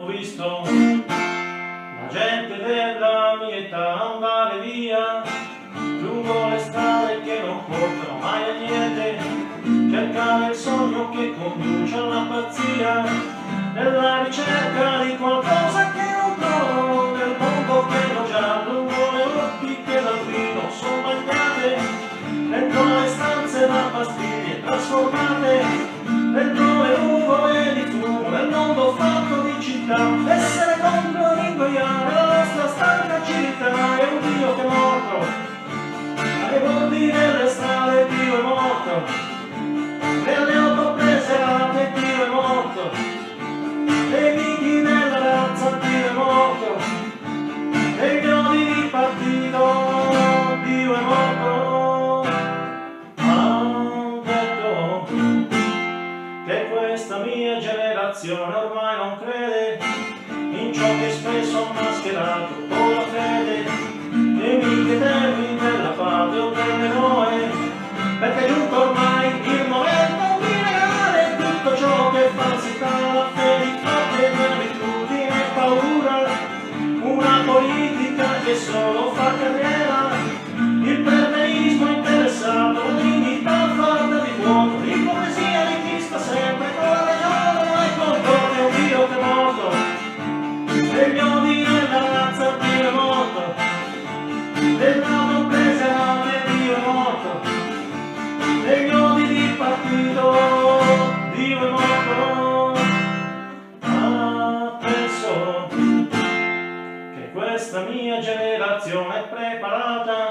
ho visto la gente della mia età andare via lungo le strade che non portano mai a niente, cercare il sogno che conduce alla pazzia, nella ricerca di qualcosa che non trovo nel mondo pieno già lungo le rotti che dal vino sono bagnate, dentro le stanze da pastiglie trasformate, dentro le nuvole di fumo nel mondo fatto di città. Essere contro l'ingoiare la nostra stanca civiltà è un Dio che è morto, ai bordi delle strade Dio è morto, nelle auto preserate Dio è morto, nei nidi nella razza Dio è morto, negli odi di partito Dio è morto. Han detto che questa mia generazione ormai non crede in ciò che spesso ha mascherato con la fede, nemiche termini della patria o dell'eroe, perché è giunto ormai il momento di negare tutto ciò che è falsità, la felicità, l'abitudine e paura, una politica che solo fa carriera, il perbenismo interessato, la dignità fatta di vuoto, l'ipocrisia di chi sta sempre con la ragione e contorno è un Dio che è morto, negli odi nella razza Dio è morto, nell'auto preserate Dio è morto, negli odi di partito Dio è morto. Ma penso che questa mia generazione è preparata